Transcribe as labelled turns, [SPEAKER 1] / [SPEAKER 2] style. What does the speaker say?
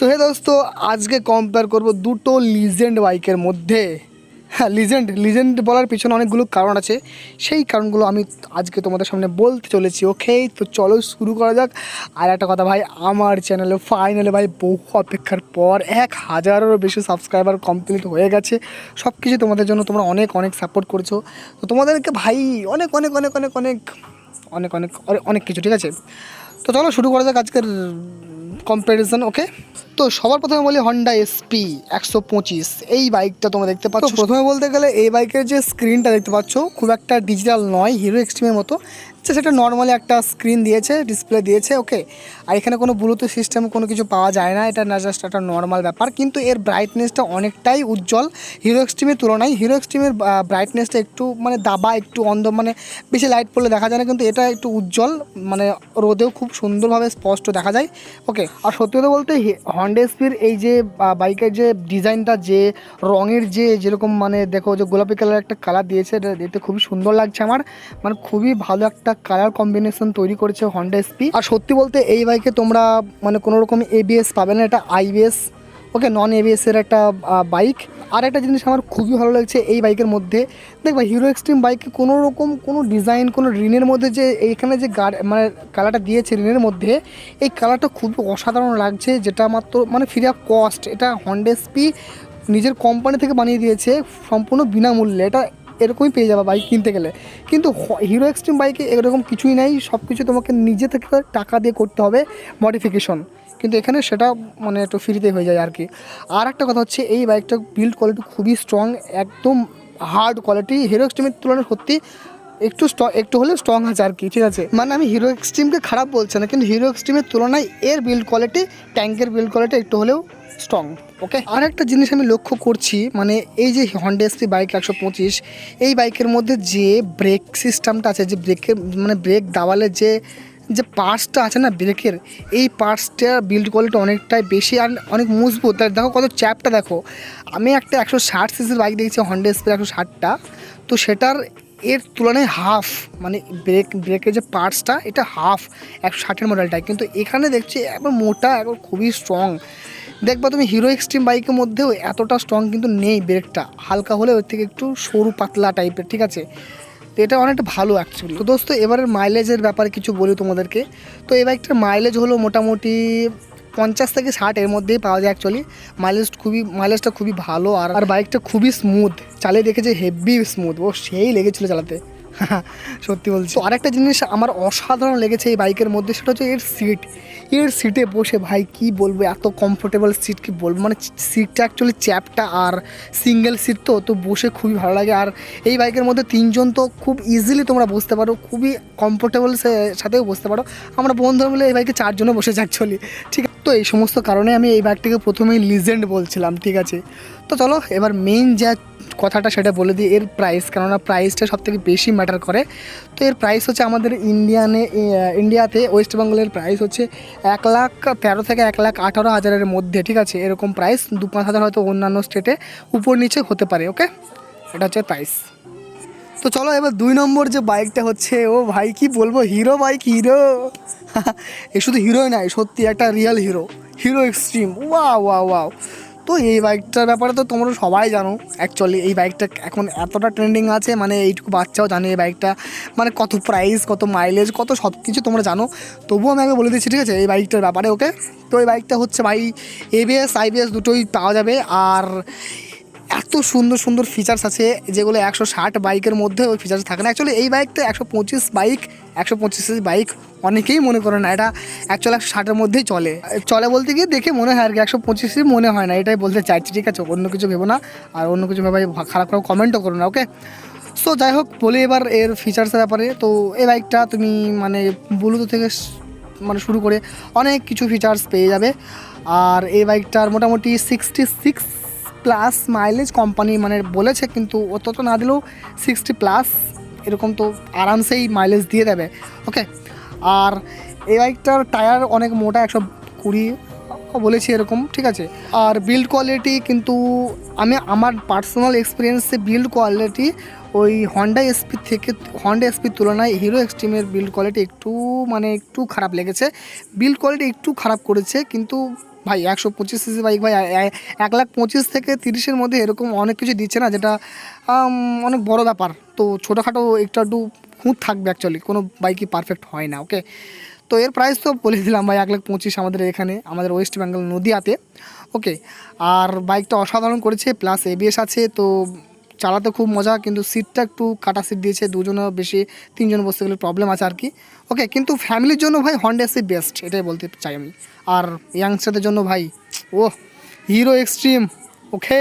[SPEAKER 1] So hey দোস্ত, আজকে compare করব দুটো লিজেন্ড বাইকের মধ্যে। হ্যাঁ, লিজেন্ড লিজেন্ড বলার পিছনে অনেকগুলো কারণ আছে, সেই কারণগুলো আমি আজকে তোমাদের সামনে বলতে চলেছি। ওকে, তো চলো শুরু করা যাক। আর একটা কথা ভাই, আমার চ্যানেলে ফাইনালি ভাই বহু অপেক্ষার পর 1000-এরও বেশি সাবস্ক্রাইবার কমপ্লিট হয়ে গেছে। সব কিছু তোমাদের জন্য, তোমরা অনেক অনেক সাপোর্ট করেছো। তো তোমাদেরকে ভাই অনেক অনেক অনেক অনেক অনেক অনেক অনেক অনেক কিছু, ঠিক আছে। তো চলো শুরু করা যাক আজকের কম্প্যারিজন। ওকে, তো সবার প্রথমে বলি হন্ডা এসপি 125। এই বাইকটা তোমরা দেখতে পাচ্ছ। প্রথমে বলতে গেলে এই বাইকের যে স্ক্রিনটা দেখতে পাচ্ছ খুব একটা ডিজিটাল নয়, হিরো এক্সট্রিমের মতো। সেটা নর্মালি একটা স্ক্রিন দিয়েছে, ডিসপ্লে দিয়েছে। ওকে, আর এখানে কোনো ব্লুটুথ সিস্টেম কোনো কিছু পাওয়া যায় না, এটা না, জাস্ট একটা নর্মাল ব্যাপার। কিন্তু এর ব্রাইটনেসটা অনেকটাই উজ্জ্বল হিরো এক্সট্রিমের তুলনায়। হিরো এক্সট্রিমের ব্রাইটনেসটা একটু মানে দাবা, একটু অন্ধ, মানে বেশি লাইট পড়লে দেখা যায় না, কিন্তু এটা একটু উজ্জ্বল, মানে রোদেও খুব সুন্দরভাবে স্পষ্ট দেখা যায়। ওকে, আর সত্যি কথা বলতে হন্ডা এসপির এই যে বাইকের যে ডিজাইনটা, যে রঙের যে যেরকম, মানে দেখো যে গোলাপি কালার একটা কালার দিয়েছে, এটা দেখতে খুবই সুন্দর লাগছে আমার। মানে খুবই ভালো একটা কালার কম্বিনেশন তৈরি করেছে হন্ডা এসপি। আর সত্যি বলতে এই বাইকে তোমরা মানে কোনো রকম এবিএস পাবে না, এটা আইবিএস, ওকে, নন এবিএসের একটা বাইক। আর একটা জিনিস আমার খুবই ভালো লাগছে এই বাইকের মধ্যে, দেখবা হিরো এক্সট্রিম বাইকে কোনো রকম কোনো ডিজাইন, কোনো রিনের মধ্যে যে এইখানে যে মানে কালারটা দিয়েছে রিনের মধ্যে, এই কালারটা খুবই অসাধারণ লাগছে, যেটা মাত্র মানে ফ্রি অফ কস্ট। এটা হন্ডা এসপি নিজের কোম্পানি থেকে বানিয়ে দিয়েছে সম্পূর্ণ বিনামূল্যে। এটা এরকমই পেয়ে যাবে বাইক কিনতে গেলে। কিন্তু হিরো এক্সট্রিম বাইকে এরকম কিছুই নাই, সব কিছু তোমাকে নিজে থেকে টাকা দিয়ে করতে হবে মডিফিকেশন, কিন্তু এখানে সেটা মানে একটু ফ্রিতে হয়ে যায় আর কি। আর একটা কথা হচ্ছে এই বাইকটার বিল্ড কোয়ালিটি খুবই স্ট্রং, একদম হার্ড কোয়ালিটি। হিরো এক্সট্রিমের তুলনায় সত্যি একটু হলেও স্ট্রং আছে আর কি, ঠিক আছে। মানে আমি হিরো এক্সট্রিমকে খারাপ বলছি না, কিন্তু হিরো এক্সট্রিমের তুলনায় এর বিল্ড কোয়ালিটি, ট্যাঙ্কের বিল্ড কোয়ালিটি একটু হলেও স্ট্রং। ওকে, আর একটা জিনিস আমি লক্ষ্য করছি, মানে এই যে হন্ডা এসপি বাইক 125, এই বাইকের মধ্যে যে ব্রেক সিস্টেমটা আছে, যে ব্রেকের মানে ব্রেক দাবালের যে যে পার্টসটা আছে না ব্রেকের, এই পার্টসটা বিল্ড কোয়ালিটি অনেকটাই বেশি আর অনেক মজবুত। দেখো কত চ্যাপটা, দেখো। আমি একটা 160 সিসির বাইক দেখেছি হন্ডা এসপি 160টা, তো সেটার এর তুলনায় হাফ, মানে ব্রেকের যে পার্টসটা এটা হাফ 160-এর মডেলটায়, কিন্তু এখানে দেখছি একবার মোটা, একবার খুবই স্ট্রং। দেখবা তুমি হিরো এক্সট্রিম বাইকের মধ্যেও এতটা স্ট্রং কিন্তু নেই, ব্রেকটা হালকা হলে ওর থেকে একটু সরু পাতলা টাইপের, ঠিক আছে। তো এটা অনেকটা ভালো অ্যাকচুয়ালি। তো দোস্ত এবারের মাইলেজের ব্যাপারে কিছু বলি তোমাদেরকে। তো এই বাইকটার মাইলেজ হলো মোটামুটি 50 থেকে 60 এর মধ্যেই পাওয়া যায় অ্যাকচুয়ালি। মাইলেজটা খুবই ভালো, আর বাইকটা খুবই স্মুথ, চালিয়ে দেখেছে হেভি স্মুথ, ও সেই লেগেছিলো চালাতে। সত্যি বলছি। তো আরেকটা জিনিস আমার অসাধারণ লেগেছে এই বাইকের মধ্যে, সেটা হচ্ছে এর সিটে বসে ভাই কি বলবো, এত কমফোর্টেবল সিট কি বলবো, মানে সিটটা অ্যাকচুয়ালি চ্যাপটা আর সিঙ্গেল সিট, তো বসে খুবই ভালো লাগে। আর এই বাইকের মধ্যে 3জন তো খুব ইজিলি তোমরা বসতে পারো, খুবই কমফোর্টেবল সাথেও বসতে পারো। আমরা বন্ধু মিলে এই বাইকে 4জনও বসেছি অ্যাকচুয়ালি, ঠিক আছে। তো এই সমস্ত কারণে আমি এই বাইকটাকে প্রথমেই লিজেন্ড বলছিলাম, ঠিক আছে। তো চলো এবার মেইন যা কথাটা সেটা বলে দিই, এর প্রাইস, কেননা প্রাইসটা সবথেকে বেশি ম্যাটার করে। তো এর প্রাইস হচ্ছে আমাদের ইন্ডিয়াতে ওয়েস্ট বেঙ্গলের প্রাইস হচ্ছে 1,13,000 থেকে 1,18,000-এর মধ্যে, ঠিক আছে। এরকম প্রাইস 2-5 হাজার হয়তো অন্যান্য স্টেটে উপর নিচে হতে পারে। ওকে, এটা হচ্ছে প্রাইস। তো চলো এবার 2 নম্বর যে বাইকটা হচ্ছে, ও ভাই কি বলবো, হিরো বাইক, হিরো। এ শুধু হিরোই নাই, সত্যি একটা real hero, hero extreme. Wow wow wow. তো এই বাইকটার ব্যাপারে তো তোমরা সবাই জানো অ্যাকচুয়ালি। এই বাইকটা এখন এতটা ট্রেন্ডিং আছে, মানে এইটুকু বাচ্চাও জানে এই বাইকটা মানে কত প্রাইস, কত মাইলেজ, কত সব কিছু তোমরা জানো। তবুও আমি আগে বলে দিচ্ছি, ঠিক আছে, এই বাইকটার ব্যাপারে। ওকে, তো এই বাইকটা হচ্ছে ভাই এবিএস আইবিএস দুটোই পাওয়া যাবে, আর এত সুন্দর সুন্দর ফিচার্স আছে যেগুলো 160 বাইকের মধ্যে ওই ফিচার্স থাকে না। অ্যাকচুয়ালি এই বাইকটা 125 বাইক অনেকেই মনে করে না, এটা অ্যাকচুয়ালি 160-এর মধ্যেই চলে বলতে গিয়ে দেখে মনে হয় আর কি, 125 মনে হয় না, এটাই বলতে চাইছি, ঠিক আছে। অন্য কিছু ভেবো না, আর অন্য কিছু ভেবে খারাপ খারাপ কমেন্টও করো না। ওকে, সো যাই হোক, বলি এবার এর ফিচার্সের ব্যাপারে। তো এই বাইকটা তুমি মানে ব্লুটুথ থেকে মানে শুরু করে অনেক কিছু ফিচার্স পেয়ে যাবে। আর এই বাইকটার মোটামুটি 66+ মাইলেজ কোম্পানি মানে বলেছে, কিন্তু অত তো না দিলেও 60+ এরকম তো আরামসেই মাইলেজ দিয়ে দেবে। ওকে, আর এই বাইকটার টায়ার অনেক মোটা, 120 বলেছি এরকম, ঠিক আছে। আর বিল্ড কোয়ালিটি কিন্তু আমার পার্সোনাল এক্সপিরিয়েন্সে বিল্ড কোয়ালিটি ওই হন্ডা এসপির তুলনায় হিরো এক্সট্রিমের বিল্ড কোয়ালিটি একটু খারাপ লেগেছে। বিল্ড কোয়ালিটি একটু খারাপ করেছে, কিন্তু ভাই 125 সিসি বাইক ভাই 1,25,000 থেকে 30-এর মধ্যে এরকম অনেক কিছু দিচ্ছে না, যেটা অনেক বড় ব্যাপার। তো ছোটোখাটো একটু খুঁত থাকবে, অ্যাকচুয়ালি কোনো বাইকই পারফেক্ট হয় না। ওকে, তো এর প্রাইস তো বলে দিলাম ভাই 1,25,000 আমাদের এখানে, আমাদের ওয়েস্ট বেঙ্গল নদিয়াতে। ওকে, আর বাইকটা অসাধারণ করেছে, প্লাস এবিএস আছে, তো চালাতে খুব মজা। কিন্তু সিটটা একটু কাটা সিট দিয়েছে, দুজনের বেশি 3জন বসতে গেলে প্রবলেম আছে আর কি। ওকে, কিন্তু ফ্যামিলির জন্য ভাই হন্ডা এসি বেস্ট, এটাই বলতে চাই আমি। আর ইয়াংস্টারদের জন্য ভাই ও হিরো এক্সট্রিম। ওকে।